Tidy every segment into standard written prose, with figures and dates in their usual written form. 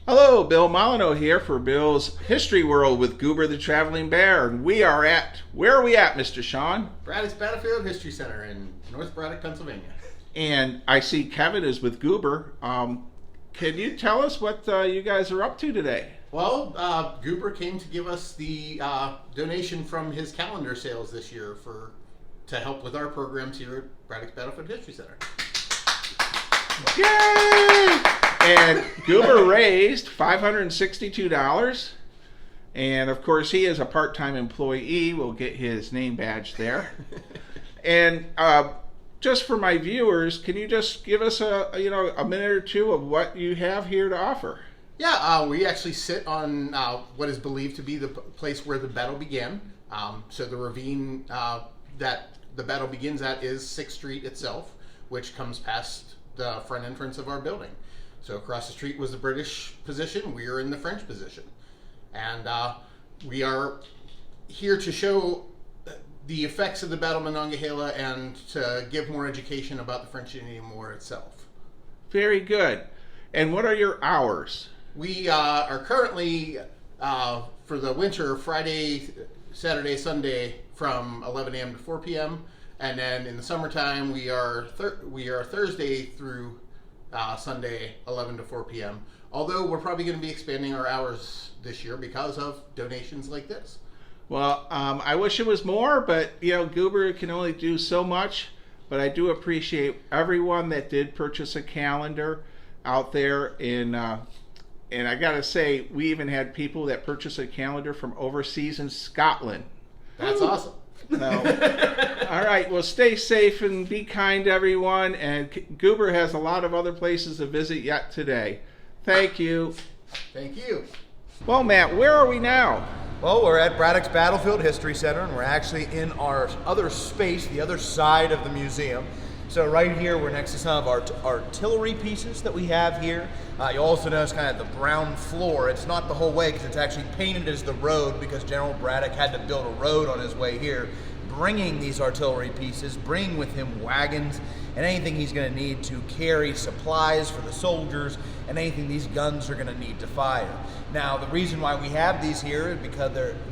Hello, Bill Molyneux here for Bill's History World with Goober the Traveling Bear. And where are we at, Mr. Sean? Braddocks Battlefield History Center in North Braddock, Pennsylvania. And I see Kevin is with Goober. Can you tell us what you guys are up to today? Well, Goober came to give us the donation from his calendar sales this year to help with our programs here at Braddocks Battlefield History Center. Yay! And Goober raised $562. And of course, he is a part-time employee. We'll get his name badge there. And just for my viewers, can you just give us a minute or two of what you have here to offer? Yeah, we actually sit on what is believed to be the place where the battle began. So the ravine that the battle begins at is 6th Street itself, which comes past the front entrance of our building. So across the street was the British position. We are in the French position. And we are here to show the effects of the Battle of Monongahela and to give more education about the French Indian War itself. Very good. And what are your hours? We are currently, for the winter, Friday, Saturday, Sunday from 11 a.m. to 4 p.m. And then in the summertime, we are Thursday through Sunday, 11 to 4 p.m. Although we're probably going to be expanding our hours this year because of donations like this. Well, I wish it was more, but Goober can only do so much. But I do appreciate everyone that did purchase a calendar out there and I gotta say, we even had people that purchased a calendar from overseas in Scotland. That's awesome. No. All right, well, stay safe and be kind, everyone. And Goober has a lot of other places to visit yet today. Thank you. Thank you. Well, Matt, where are we now? Well, we're at Braddocks Battlefield History Center, and we're actually in our other space, the other side of the museum. So right here, we're next to some of our artillery pieces that we have here. You also notice kind of the brown floor. It's not the whole way because it's actually painted as the road because General Braddock had to build a road on his way here, bringing these artillery pieces, bringing with him wagons and anything he's going to need to carry supplies for the soldiers and anything these guns are going to need to fire. Now, the reason why we have these here is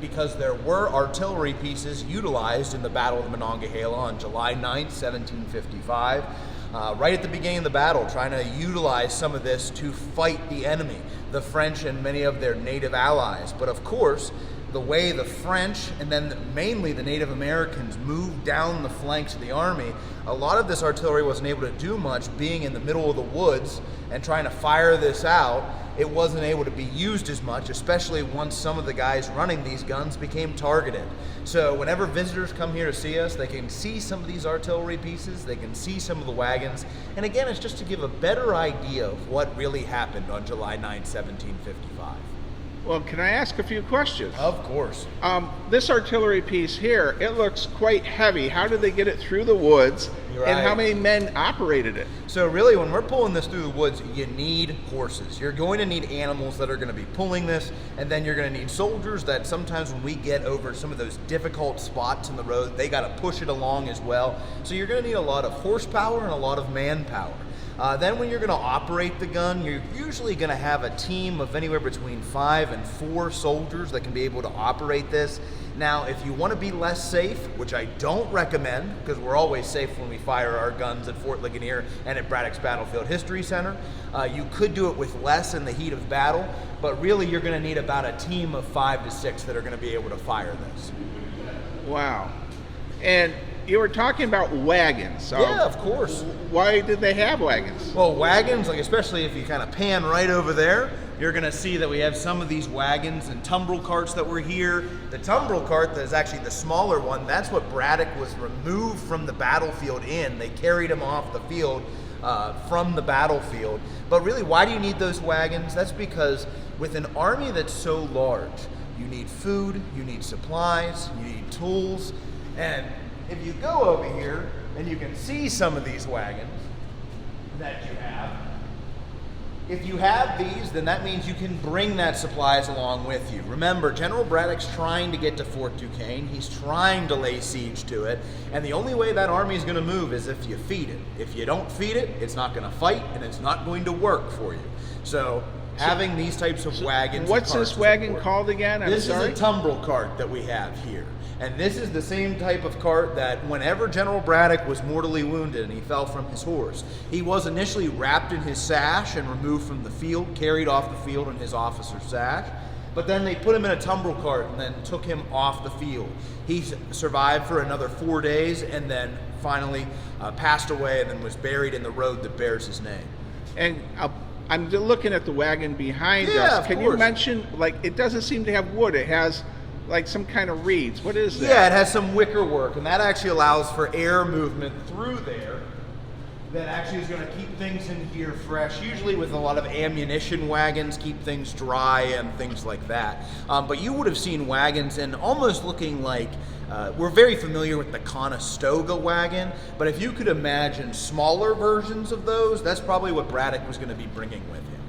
because there were artillery pieces utilized in the Battle of the Monongahela on July 9th, 1755. Right at the beginning of the battle, trying to utilize some of this to fight the enemy, the French and many of their native allies. But of course, the way the French and then mainly the Native Americans moved down the flanks of the army, a lot of this artillery wasn't able to do much being in the middle of the woods and trying to fire this out. It wasn't able to be used as much, especially once some of the guys running these guns became targeted. So whenever visitors come here to see us, they can see some of these artillery pieces, they can see some of the wagons, and again, it's just to give a better idea of what really happened on July 9, 1755. Well, can I ask a few questions? Of course. This artillery piece here, it looks quite heavy. How did they get it through the woods? You're and right. how many men operated it? So really, when we're pulling this through the woods, you need horses. You're going to need animals that are going to be pulling this, and then you're going to need soldiers that sometimes when we get over some of those difficult spots in the road, they got to push it along as well. So you're going to need a lot of horsepower and a lot of manpower. Then when you're going to operate the gun, you're usually going to have a team of anywhere between 5 and 4 soldiers that can be able to operate this. Now, if you want to be less safe, which I don't recommend, because we're always safe when we fire our guns at Fort Ligonier and at Braddocks Battlefield History Center, you could do it with less in the heat of battle, but really you're going to need about a team of 5 to 6 that are going to be able to fire this. Wow. And you were talking about wagons. Yeah, of course. Why did they have wagons? Well, wagons, like especially if you kind of pan right over there, you're going to see that we have some of these wagons and tumbrel carts that were here. The tumbrel cart that is actually the smaller one, that's what Braddock was removed from the battlefield in. They carried him off the field from the battlefield. But really, why do you need those wagons? That's because with an army that's so large, you need food, you need supplies, you need tools, and if you go over here and you can see some of these wagons that you have, if you have these, then that means you can bring that supplies along with you. Remember, General Braddock's trying to get to Fort Duquesne. He's trying to lay siege to it. And the only way that army is going to move is if you feed it. If you don't feed it, it's not going to fight and it's not going to work for you. So having these types of wagons. What's and carts this is wagon important. called again? I'm This sorry. is a tumbrel cart that we have here. And this is the same type of cart that whenever General Braddock was mortally wounded and he fell from his horse, he was initially wrapped in his sash and removed from the field, carried off the field in his officer's sash. But then they put him in a tumbrel cart and then took him off the field. He survived for another 4 days and then finally passed away and then was buried in the road that bears his name. And I'm looking at the wagon behind Yeah, us. of Can course. you mention, like, it doesn't seem to have wood. It has, like, some kind of reeds. What is that? Yeah, it has some wicker work, and that actually allows for air movement through there. That actually is going to keep things in here fresh. Usually with a lot of ammunition wagons, keep things dry and things like that. But you would have seen wagons and almost looking like, we're very familiar with the Conestoga wagon, but if you could imagine smaller versions of those, that's probably what Braddock was going to be bringing with him.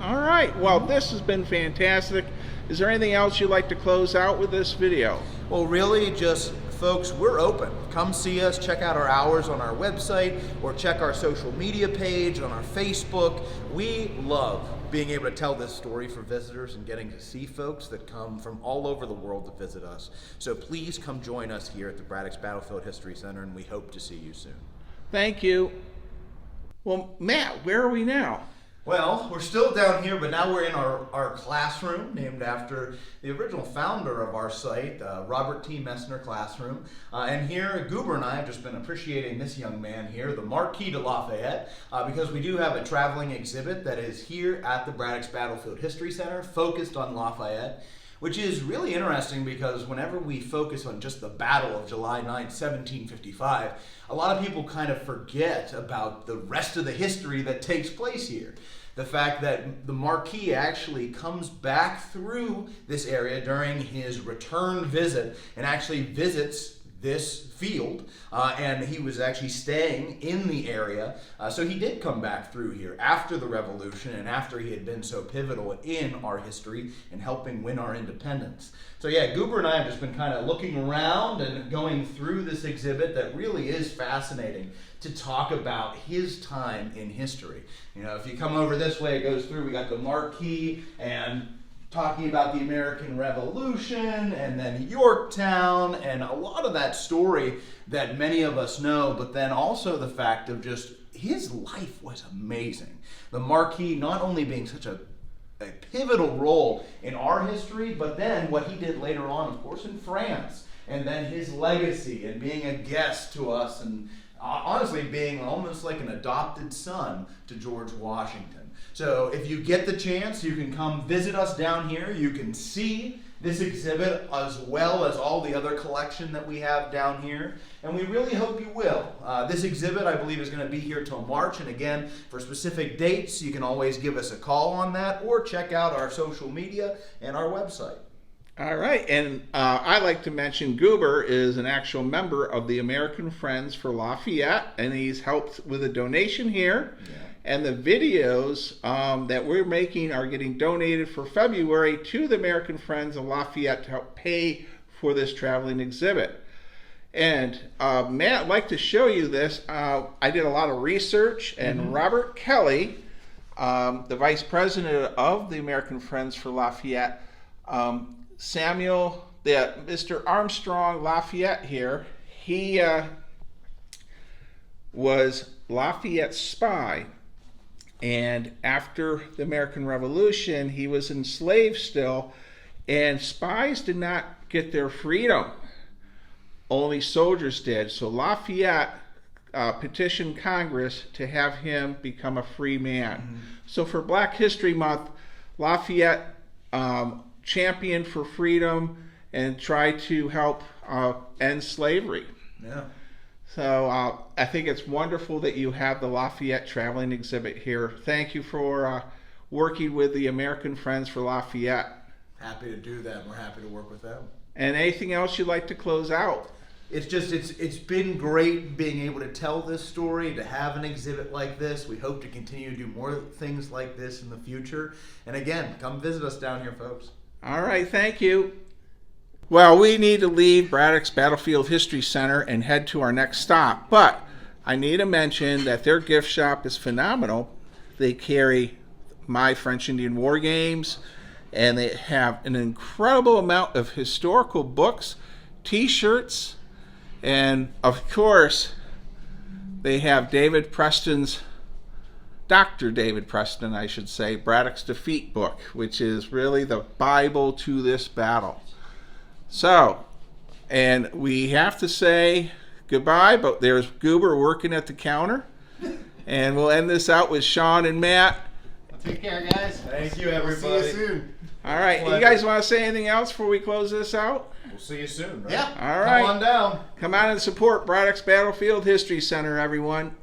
All right. Well, this has been fantastic. Is there anything else you'd like to close out with this video? Well, really, just folks, we're open. Come see us, check out our hours on our website, or check our social media page on our Facebook. We love being able to tell this story for visitors and getting to see folks that come from all over the world to visit us. So please come join us here at the Braddocks Battlefield History Center, and we hope to see you soon. Thank you. Well, Matt, where are we now? Well, we're still down here, but now we're in our classroom, named after the original founder of our site, Robert T. Messner Classroom. And here, Goober and I have just been appreciating this young man here, the Marquis de Lafayette, because we do have a traveling exhibit that is here at the Braddocks Battlefield History Center, focused on Lafayette, which is really interesting because whenever we focus on just the Battle of July 9th, 1755, a lot of people kind of forget about the rest of the history that takes place here. The fact that the Marquis actually comes back through this area during his return visit and actually visits this field, and he was actually staying in the area. So he did come back through here after the Revolution and after he had been so pivotal in our history and helping win our independence. So yeah, Goober and I have just been kind of looking around and going through this exhibit that really is fascinating to talk about his time in history. You know, if you come over this way, it goes through, we got the Marquis and talking about the American Revolution and then Yorktown and a lot of that story that many of us know, but then also the fact of just his life was amazing. The Marquis not only being such a pivotal role in our history, but then what he did later on, of course, in France, and then his legacy and being a guest to us and honestly being almost like an adopted son to George Washington. So if you get the chance, you can come visit us down here. You can see this exhibit as well as all the other collection that we have down here, and we really hope you will. This exhibit, I believe, is going to be here till March, and again, for specific dates, you can always give us a call on that or check out our social media and our website. All right, and I like to mention Goober is an actual member of the American Friends for Lafayette, and he's helped with a donation here. Yeah. And the videos that we're making are getting donated for February to the American Friends of Lafayette to help pay for this traveling exhibit. And Matt, I'd like to show you this. I did a lot of research, and Robert Kelly, the vice president of the American Friends for Lafayette, Mr. Armstrong Lafayette here, he was Lafayette's spy. And after the American Revolution, he was enslaved still, and spies did not get their freedom. Only soldiers did. So Lafayette petitioned Congress to have him become a free man. So for Black History Month, Lafayette championed for freedom and tried to help end slavery. Yeah. So I think it's wonderful that you have the Lafayette traveling exhibit here. Thank you for working with the American Friends for Lafayette. Happy to do that. We're happy to work with them. And anything else you'd like to close out? It's been great being able to tell this story, to have an exhibit like this. We hope to continue to do more things like this in the future. And again, come visit us down here, folks. All right, thank you. Well, we need to leave Braddocks Battlefield History Center and head to our next stop, but I need to mention that their gift shop is phenomenal. They carry My French Indian War Games, and they have an incredible amount of historical books, t-shirts, and of course they have Dr. David Preston, I should say, Braddocks Defeat book, which is really the Bible to this battle. So, and we have to say goodbye, but there's Goober working at the counter. And we'll end this out with Sean and Matt. Take care, guys. Thank you, everybody. We'll see you soon. All right, you guys want to say anything else before we close this out? We'll see you soon, right? Yeah. All right. Come on down. Come out and support Braddocks Battlefield History Center, everyone.